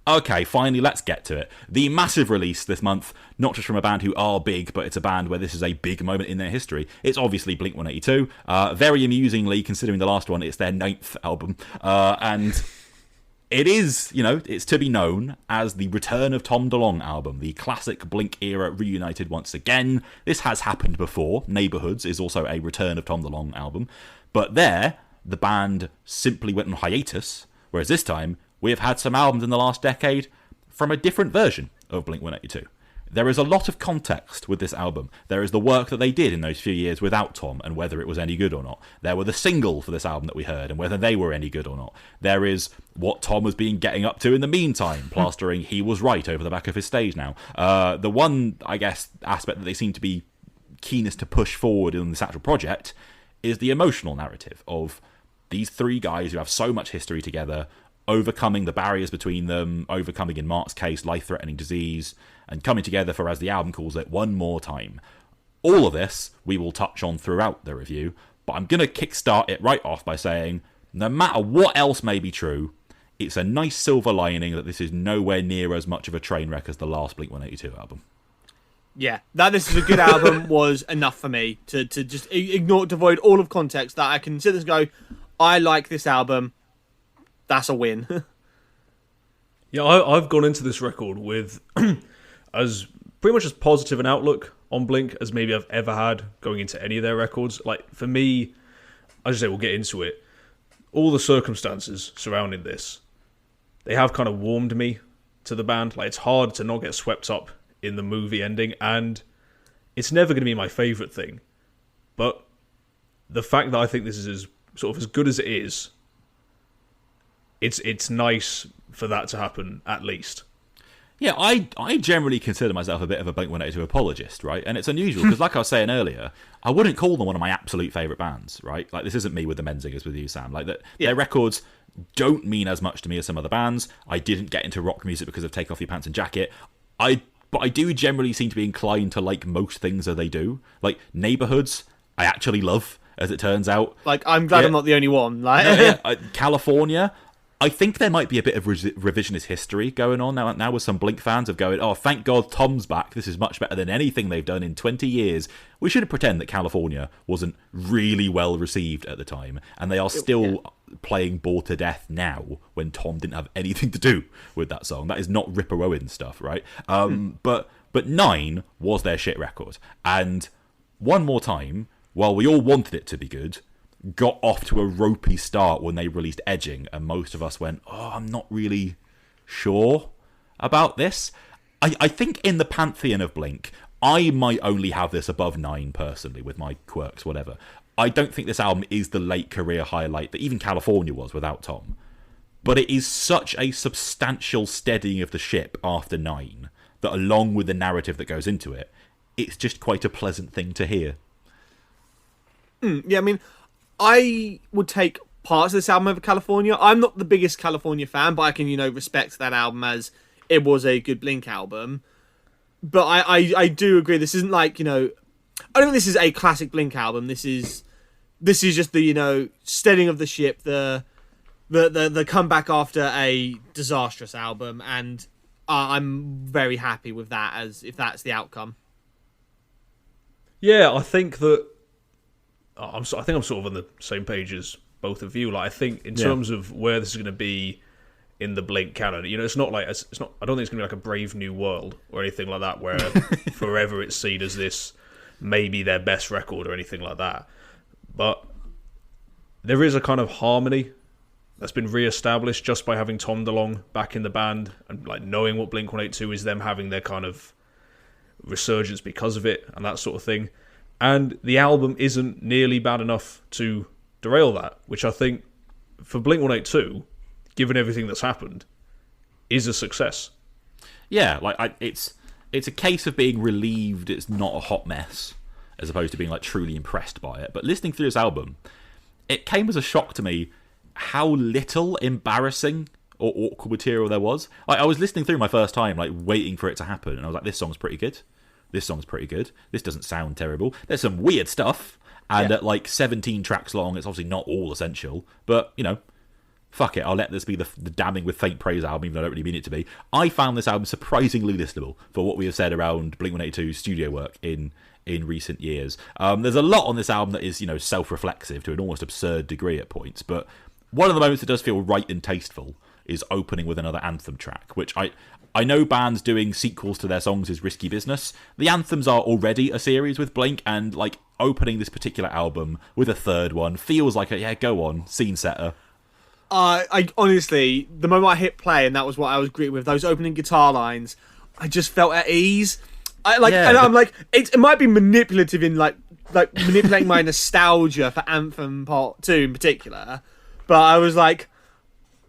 Okay, finally, let's get to it. The massive release this month, not just from a band who are big, but it's a band where this is a big moment in their history. It's obviously Blink-182. Very amusingly, considering the last one, it's their 9th album. And it is, it's to be known as the Return of Tom DeLonge album, the classic Blink era reunited once again. This has happened before. Neighbourhoods is also a Return of Tom DeLonge album. But there, the band simply went on hiatus, whereas this time, we have had some albums in the last decade from a different version of Blink-182. There is a lot of context with this album. There is the work that they did in those few years without Tom and whether it was any good or not. There were the single for this album that we heard and whether they were any good or not. There is what Tom has been getting up to in the meantime, plastering He Was Right over the back of his stage now. The one, I guess, aspect that they seem to be keenest to push forward in this actual project is the emotional narrative of these three guys who have so much history together, overcoming the barriers between them, overcoming, in Mark's case, life-threatening disease, and coming together for, as the album calls it, one more time. All of this we will touch on throughout the review, but I'm going to kickstart it right off by saying, no matter what else may be true, it's a nice silver lining that this is nowhere near as much of a train wreck as the last Blink-182 album. Yeah, that this is a good album was enough for me to just ignore, devoid all of context, that I can sit and go, I like this album. That's a win. Yeah, I've gone into this record with as pretty much as positive an outlook on Blink as maybe I've ever had going into any of their records. Like, for me, as I say, we'll get into it, all the circumstances surrounding this, they have kind of warmed me to the band. Like, it's hard to not get swept up in the movie ending, and it's never going to be my favourite thing. But the fact that I think this is as good as it is, it's nice for that to happen, at least. Yeah, I generally consider myself a bit of a Blink-182 apologist, right? And it's unusual, because like I was saying earlier, I wouldn't call them one of my absolute favourite bands, right? Like, this isn't me with the Menzingers with you, Sam. Like, their records don't mean as much to me as some other bands. I didn't get into rock music because of Take Off Your Pants and Jacket. But I do generally seem to be inclined to like most things that they do. Like, Neighbourhoods, I actually love, as it turns out. Like, I'm glad I'm not the only one. Like, California, I think there might be a bit of revisionist history going on now with some Blink fans of going, oh, thank God Tom's back. This is much better than anything they've done in 20 years. We should pretend that California wasn't really well received at the time, and they are still playing Bored to Death now when Tom didn't have anything to do with that song. That is not Ripper Owen stuff, right? But 9 was their shit record. And One More Time, while we all wanted it to be good, got off to a ropey start when they released Edging, and most of us went, oh, I'm not really sure about this. I think in the pantheon of Blink, I might only have this above 9 personally, with my quirks, whatever. I don't think this album is the late career highlight that even California was without Tom. But it is such a substantial steadying of the ship after 9 that, along with the narrative that goes into it, it's just quite a pleasant thing to hear. Yeah, I mean, I would take parts of this album over California. I'm not the biggest California fan, but I can, respect that album as it was a good Blink album. But I do agree, this isn't like, I don't think this is a classic Blink album. This is just the, steadying of the ship, the comeback after a disastrous album, and I'm very happy with that, as if that's the outcome. Yeah, I think that I think I'm sort of on the same page as both of you. Like, I think in terms of where this is going to be in the Blink canon, it's not like it's not. I don't think it's going to be like a Brave New World or anything like that, where forever it's seen as this maybe their best record or anything like that. But there is a kind of harmony that's been re-established just by having Tom DeLonge back in the band, and like knowing what Blink-182 is, them having their kind of resurgence because of it and that sort of thing. And the album isn't nearly bad enough to derail that, which I think, for Blink-182, given everything that's happened, is a success. Yeah, like it's a case of being relieved it's not a hot mess, as opposed to being like truly impressed by it. But listening through this album, it came as a shock to me how little embarrassing or awkward material there was. Like, I was listening through my first time, like waiting for it to happen, and I was like, this song's pretty good. This song's pretty good. This doesn't sound terrible. There's some weird stuff, and at like 17 tracks long, it's obviously not all essential, but fuck it, I'll let this be the damning with faint praise album, even though I don't really mean it to be. I found this album surprisingly listenable for what we have said around Blink-182's studio work in recent years. There's a lot on this album that is, self-reflexive to an almost absurd degree at points, but one of the moments that does feel right and tasteful is opening with another anthem track, which I know bands doing sequels to their songs is risky business. The anthems are already a series with Blink, and opening this particular album with a third one feels like go on, scene setter. I honestly, the moment I hit play and that was what I was greeted with, those opening guitar lines, I just felt at ease. And I'm like, it might be manipulative in like manipulating my nostalgia for Anthem Part 2 in particular, but I was like,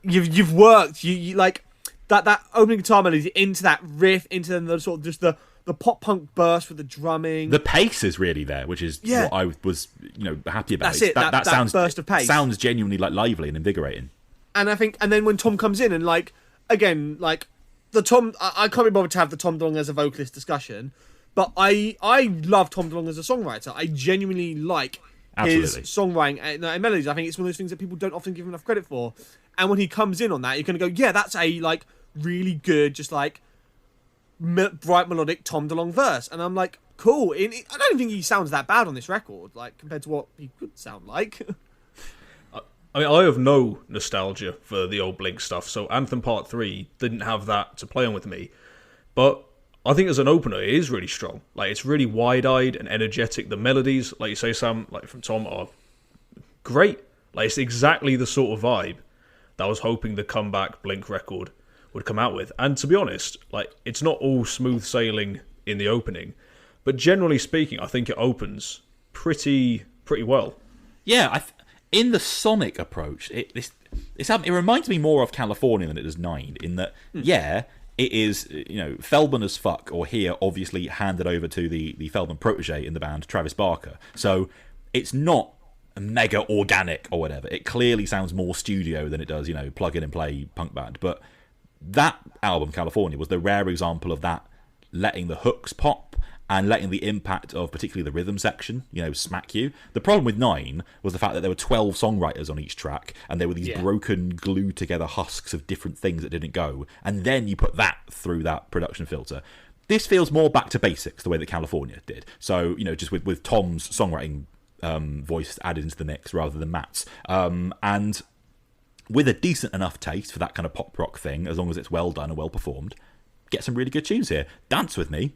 you've worked, you like that opening guitar melody into that riff, into the sort of just the pop punk burst with the drumming. The pace is really there, which is what I was happy about. That's it. That sounds burst of pace sounds genuinely lively and invigorating. And I think, and then when Tom comes in and the Tom, I can't be bothered to have the Tom DeLonge as a vocalist discussion, but I love Tom DeLonge as a songwriter. I genuinely like his songwriting and melodies. I think it's one of those things that people don't often give him enough credit for. And when he comes in on that, you're going to go, yeah, that's a really good, just bright melodic Tom DeLonge verse. And I'm like, cool. I don't think he sounds that bad on this record, compared to what he could sound like. I mean, I have no nostalgia for the old Blink stuff, so Anthem Part 3 didn't have that to play on with me. But I think as an opener, it is really strong. It's really wide-eyed and energetic. The melodies, like you say, Sam, from Tom, are great. It's exactly the sort of vibe that I was hoping the comeback Blink record would come out with. And to be honest, it's not all smooth sailing in the opening, but generally speaking, I think it opens pretty well. Yeah, in the sonic approach, this album, it reminds me more of California than it does Nine, in that, it is, Feldman as fuck, or here, obviously handed over to the Feldman protege in the band, Travis Barker. So it's not mega organic or whatever. It clearly sounds more studio than it does, plug in and play punk band. But that album, California, was the rare example of that letting the hooks pop and letting the impact of particularly the rhythm section, smack you. The problem with Nine was the fact that there were 12 songwriters on each track, and there were these broken, glued together husks of different things that didn't go, and then you put that through that production filter. This feels more back to basics, the way that California did. So, just with Tom's songwriting voice added into the mix rather than Matt's. And with a decent enough taste for that kind of pop rock thing, as long as it's well done and well performed, get some really good tunes here. Dance With Me,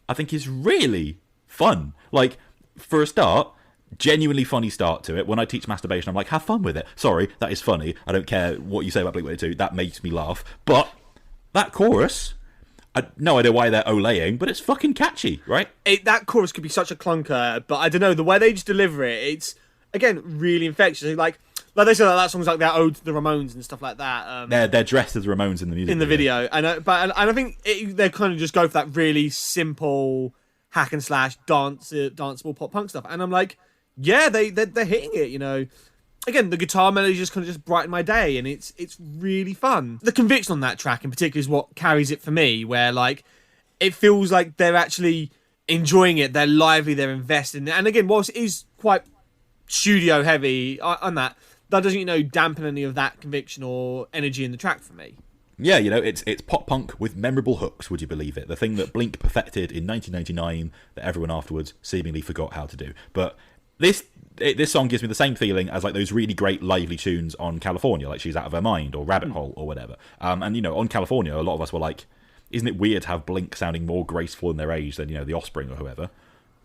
I think, is really fun. For a start, genuinely funny start to it. When I teach masturbation, I'm like, have fun with it. Sorry, that is funny. I don't care what you say about Blink-182. That makes me laugh. But that chorus, I no idea why they're olaying, but it's fucking catchy, right? That chorus could be such a clunker, but I don't know, the way they just deliver it, it's, again, really infectious. Like they said, that song's like their ode to the Ramones and stuff like that. They're dressed as Ramones in the music video. And I think they kind of just go for that really simple hack and slash danceable pop punk stuff. And I'm like, yeah, they're hitting it. Again, the guitar melody just kind of brighten my day, and it's really fun. The conviction on that track in particular is what carries it for me, where it feels like they're actually enjoying it, they're lively, they're invested in it. And again, whilst it is quite studio heavy on that doesn't dampen any of that conviction or energy in the track for me. Yeah, it's pop punk with memorable hooks, would you believe it? The thing that Blink perfected in 1999 that everyone afterwards seemingly forgot how to do. But this song gives me the same feeling as those really great lively tunes on California, like She's Out of Her Mind or Rabbit Hole or whatever. And on California, a lot of us were like, isn't it weird to have Blink sounding more graceful in their age than The Offspring or whoever?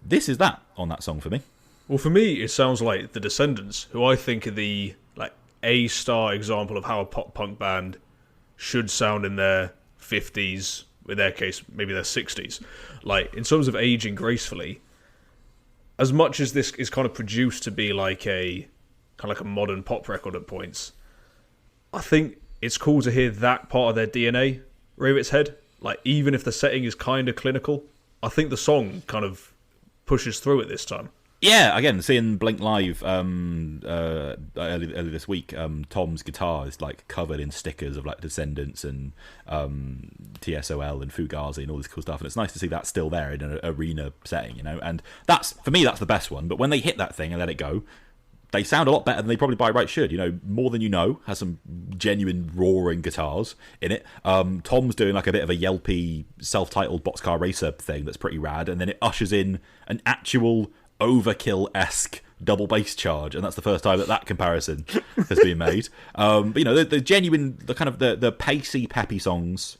This is that on that song for me. Well, for me, it sounds like the Descendants, who I think are the A-star example of how a pop punk band should sound in their 50s, in their case, maybe their 60s. In terms of aging gracefully, as much as this is kind of produced to be a modern pop record at points, I think it's cool to hear that part of their DNA rear its head. Even if the setting is kind of clinical, I think the song kind of pushes through it this time. Yeah, again, seeing Blink live early this week, Tom's guitar is covered in stickers of Descendants and TSOL and Fugazi and all this cool stuff, and it's nice to see that still there in an arena setting, and that's, for me, that's the best one. But when they hit that thing and let it go, they sound a lot better than they probably by right should. More Than You Know has some genuine roaring guitars in it. Tom's doing like a bit of a yelpy self-titled Boxcar Racer thing that's pretty rad, and then it ushers in an actual Overkill-esque double bass charge, and that's the first time that comparison has been made. But the genuine, the pacey, peppy songs.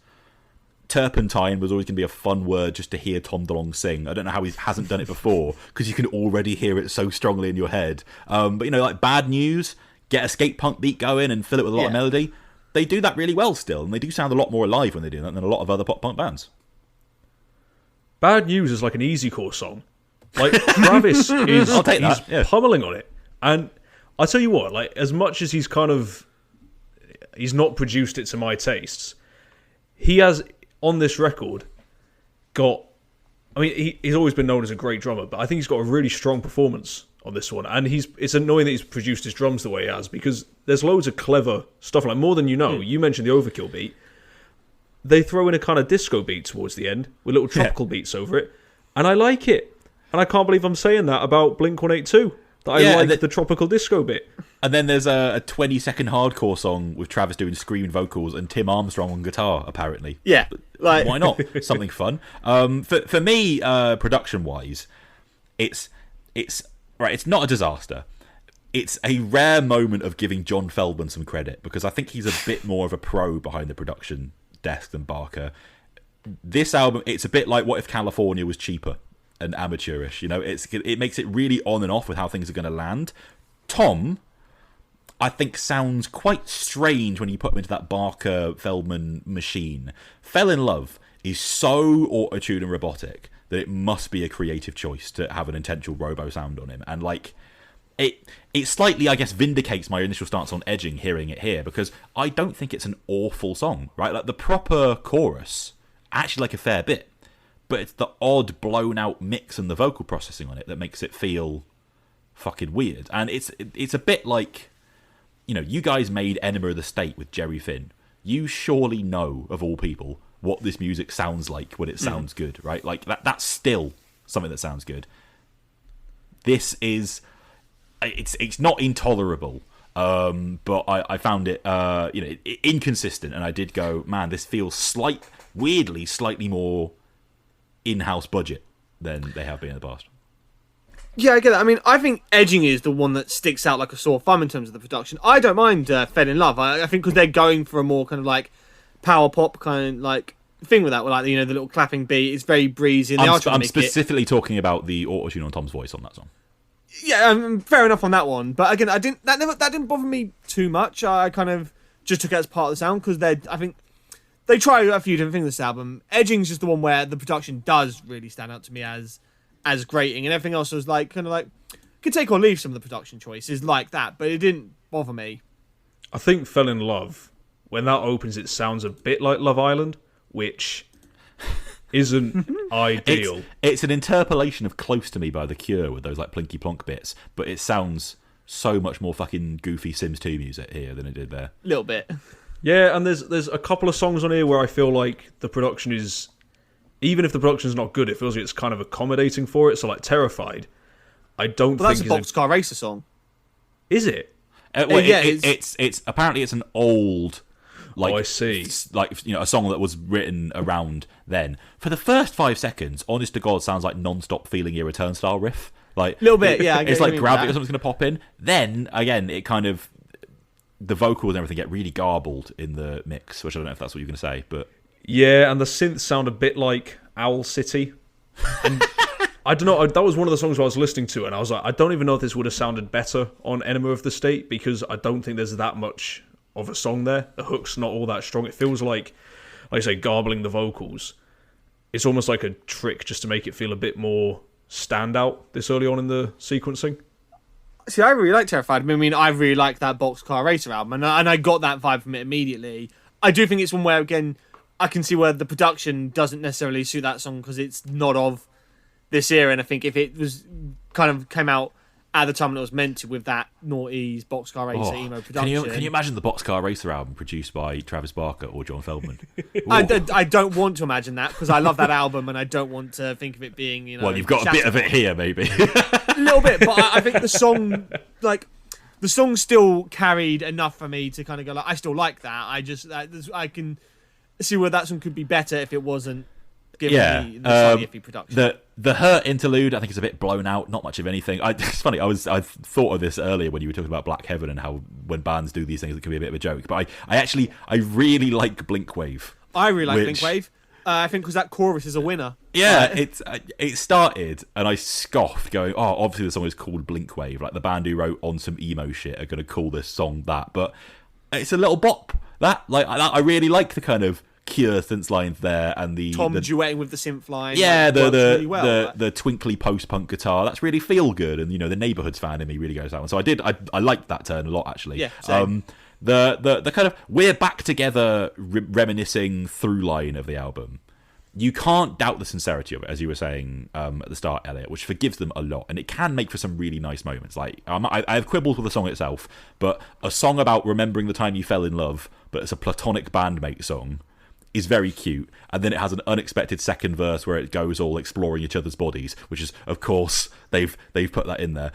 Turpentine was always going to be a fun word just to hear Tom DeLonge sing. I don't know how he hasn't done it before, because you can already hear it so strongly in your head. But like Bad News, get a skate punk beat going and fill it with a lot of melody. They do that really well still, and they do sound a lot more alive when they do that than a lot of other pop punk bands. Bad News is like an easycore song. Like Travis is I'll take that. Yeah. pummeling on it. And I tell you what, like as much as he's not produced it to my tastes, he has on this record he's always been known as a great drummer, but I think he's got a really strong performance on this one. And it's annoying that he's produced his drums the way he has, because there's loads of clever stuff, like More Than You Know. You mentioned the Overkill beat. They throw in a kind of disco beat towards the end with little tropical beats over it, and I like it. And I can't believe I'm saying that about Blink-182, that I like the tropical disco bit. And then there's a 20-second hardcore song with Travis doing screaming vocals and Tim Armstrong on guitar, apparently. Yeah, like why not? Something fun. For me, production-wise, it's right. It's not a disaster. It's a rare moment of giving John Feldman some credit, because I think he's a bit more of a pro behind the production desk than Barker. This album, it's a bit like What If California was cheaper and amateurish. It makes it really on and off with how things are going to land. Tom, I think, sounds quite strange when you put him into that Barker-Feldman machine. Fell in Love is so auto-tuned and robotic that it must be a creative choice to have an intentional robo sound on him. And it slightly, I guess, vindicates my initial stance on Edging hearing it here, because I don't think it's an awful song, right? Like the proper chorus, I actually like a fair bit, but it's the odd blown out mix and the vocal processing on it that makes it feel fucking weird. And it's a bit like, you guys made Enema of the State with Jerry Finn. You surely know, of all people, what this music sounds like when it sounds good, right? Like that's still something that sounds good. This is, it's not intolerable, but I found it inconsistent, and I did go, man, this feels weirdly slightly more in-house budget than they have been in the past. Yeah, I get that. I mean, I think Edging is the one that sticks out like a sore thumb in terms of the production. I don't mind Fell in Love. I think because they're going for a more kind of like power pop kind of like thing with that, with like the little clapping beat. It's very breezy. And I'm specifically talking about the auto-tune on Tom's voice on that song. Yeah, fair enough on that one. But again, that didn't bother me too much. I kind of just took it as part of the sound, because I think they try a few different things this album. Edging's just the one where the production does really stand out to me as grating, and everything else was like kind of like could take or leave some of the production choices like that, but it didn't bother me. I think Fell in Love, when that opens, it sounds a bit like Love Island, which isn't ideal. It's an interpolation of Close to Me by The Cure with those like plinky plonk bits, but it sounds so much more fucking goofy Sims 2 music here than it did there. A little bit. Yeah, and there's a couple of songs on here where I feel like the production is, even if the production's not good, it feels like it's kind of accommodating for it. So like Terrified, I don't think that's a Boxcar Racer song. Is it? It's apparently it's an old, like, I see, like a song that was written around then. For the first 5 seconds, honest to God, sounds like non-stop Feeling Your Return style riff, like a little bit. Yeah, it's like Gravity or something's going to pop in. Then again, it kind of, the vocals and everything get really garbled in the mix, which I don't know if that's what you're going to say, but yeah, and the synths sound a bit like Owl City. And I don't know, that was one of the songs I was listening to, and I was like, I don't even know if this would have sounded better on Enema of the State, because I don't think there's that much of a song there. The hook's not all that strong. It feels like I say, garbling the vocals. It's almost like a trick just to make it feel a bit more standout this early on in the sequencing. See, I really like Terrified. I mean, I really like that Boxcar Racer album, and I got that vibe from it immediately. I do think it's one where, again, I can see where the production doesn't necessarily suit that song because it's not of this era, and I think if it was kind of came out at the time when it was meant to, with that noughties Boxcar Racer emo production. Can you imagine the Boxcar Racer album produced by Travis Barker or John Feldman? I don't want to imagine that, because I love that album and I don't want to think of it being, Well, you've got a bit of it here, maybe. A little bit, but I think the song, like, the song still carried enough for me to kind of go like, I still like that. I can see where that song could be better if it wasn't given the slightly iffy production. The Hurt interlude, I think, is a bit blown out. Not much of anything. It's funny. I thought of this earlier when you were talking about Black Heaven and how when bands do these things, it can be a bit of a joke. But I really like Blink Wave. I really like Blink Wave. I think because that chorus is a winner. Yeah, it started and I scoffed, going, "Oh, obviously the song is called Blink Wave. Like the band who wrote On Some Emo Shit are going to call this song that." But it's a little bop. I really like the kind of Cure synth lines there, and the Tom duetting with the synth line. Yeah, really well, the twinkly post-punk guitar. That's really feel good, and the Neighbourhoods fan in me really goes that one. So I liked that turn a lot actually. Yeah, same. The kind of we're back together reminiscing through line of the album. You can't doubt the sincerity of it, as you were saying at the start, Elliot, which forgives them a lot, and it can make for some really nice moments. Like I have quibbles with the song itself, but a song about remembering the time you fell in love, but it's a platonic bandmate song, is very cute. And then it has an unexpected second verse where it goes all exploring each other's bodies, which is, of course, they've put that in there.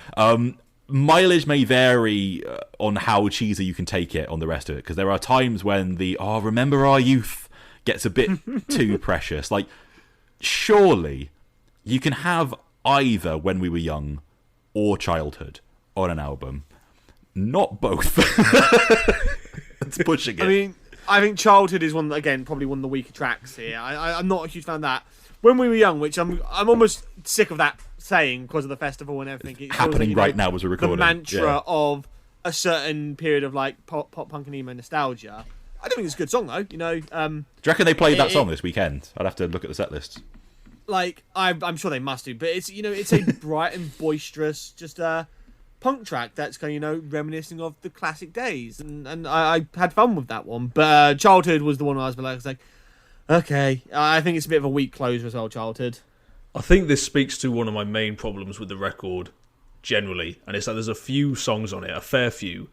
Mileage may vary on how cheesy you can take it on the rest of it, because there are times when the remember our youth gets a bit too precious. Like, surely you can have either When We Were Young or Childhood on an album, not both. It's pushing it. I think Childhood is probably one of the weaker tracks here. I'm not a huge fan of that. When We Were Young, which I'm almost sick of that saying because of the festival and everything. It happening right now as we're recording. The mantra of a certain period of like pop punk and emo nostalgia. I don't think it's a good song though. Do you reckon they played that song this weekend? I'd have to look at the set list. Like I'm sure they must do, but it's it's a bright and boisterous just punk track that's kind of reminiscing of the classic days, and I had fun with that one. But Childhood was the one I was like, okay, I think it's a bit of a weak closer as well. Childhood. I think this speaks to one of my main problems with the record generally, and it's that there's a few songs on it, a fair few,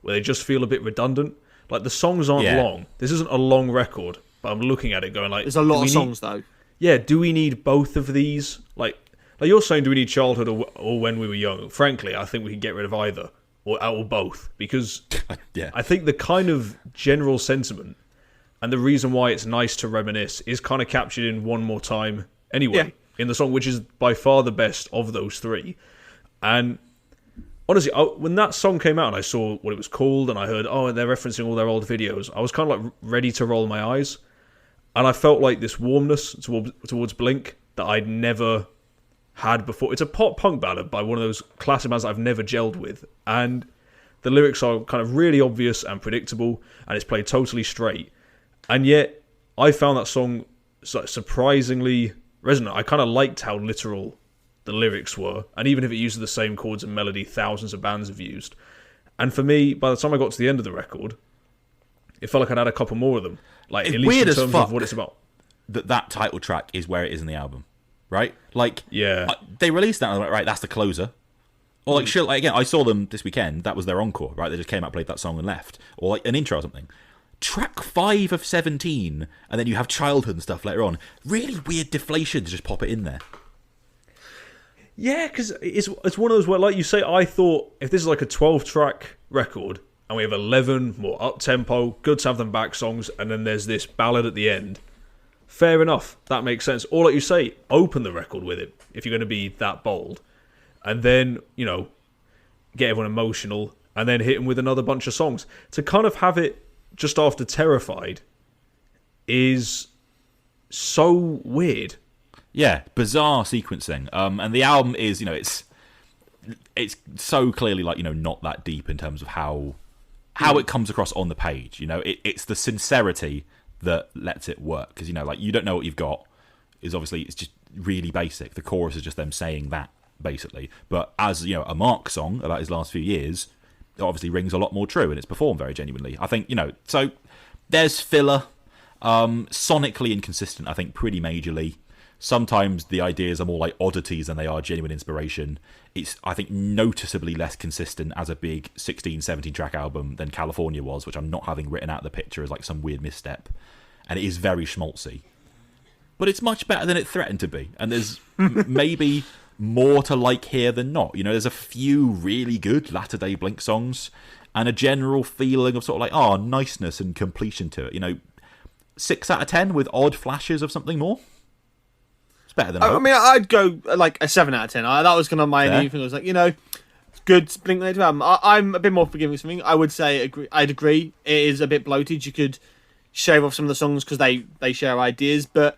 where they just feel a bit redundant. Like the songs aren't long. This isn't a long record, but I'm looking at it going like, there's a lot of songs though. Yeah, do we need both of these? Like you're saying, do we need Childhood or When We Were Young? Frankly, I think we could get rid of either or both, because I think the kind of general sentiment and the reason why it's nice to reminisce is kind of captured in One More Time anyway in the song, which is by far the best of those three. And honestly, when that song came out and I saw what it was called and I heard, they're referencing all their old videos, I was kind of like ready to roll my eyes. And I felt like this warmness towards Blink that I'd never had before. It's a pop punk ballad by one of those classic bands that I've never gelled with. And the lyrics are kind of really obvious and predictable, and it's played totally straight. And yet, I found that song surprisingly resonant. I kind of liked how literal the lyrics were, and even if it uses the same chords and melody thousands of bands have used. And for me, by the time I got to the end of the record, it felt like I'd had a couple more of them. Like, it's at least weird in terms as fuck of what it's about. That title track is where it is in the album, right? Like, yeah, they released that and I was like, right, that's the closer. Or like, shit, like, again, I saw them this weekend. That was their encore, right? They just came out, played that song, and left. Or like an intro or something. Track 5 of 17, and then you have Childhood and stuff later on. Really weird deflation to just pop it in there. Yeah, because it's one of those where, like you say, I thought if this is like a 12-track record and we have 11 more up-tempo, good to have them back songs, and then there's this ballad at the end, fair enough, that makes sense. Or like you say, open the record with it if you're going to be that bold. And then, get everyone emotional, and then hit them with another bunch of songs. To kind of have it just after Terrified is so weird. Yeah, bizarre sequencing. And the album is, it's so clearly like, not that deep in terms of how it comes across on the page. It's the sincerity that lets it work. Because, you don't know what you've got. It's just really basic. The chorus is just them saying that, basically. But as, a Mark song about his last few years, it obviously rings a lot more true, and it's performed very genuinely. I think, so there's filler. Sonically inconsistent, I think, pretty majorly. Sometimes the ideas are more like oddities than they are genuine inspiration. It's, I think, noticeably less consistent as a big 16, 17 track album than California was, which I'm not having written out of the picture as like some weird misstep. And it is very schmaltzy. But it's much better than it threatened to be. And there's maybe more to like here than not. You know, there's a few really good latter-day Blink songs and a general feeling of sort of like, niceness and completion to it. You know, 6 out of 10 with odd flashes of something more. It's better than I mean, I'd go like a 7 out of 10. That was kind of my new thing. I was like, good Blink-182 album. I'm a bit more forgiving of something. I would say I'd agree. It is a bit bloated. You could shave off some of the songs because they share ideas, but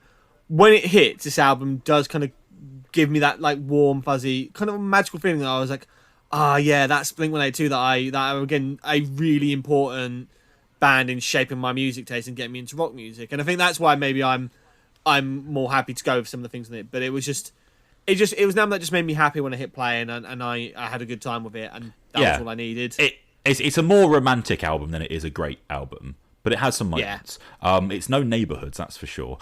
when it hits, this album does kind of give me that like warm, fuzzy, kind of magical feeling that I was like, yeah, that's Blink-182 that again a really important band in shaping my music taste and getting me into rock music. And I think that's why maybe I'm more happy to go with some of the things in it. But it was an album that just made me happy when I hit play, and I had a good time with it, and that was all I needed. It's a more romantic album than it is a great album, but it has some moments. It's no Neighbourhoods, that's for sure.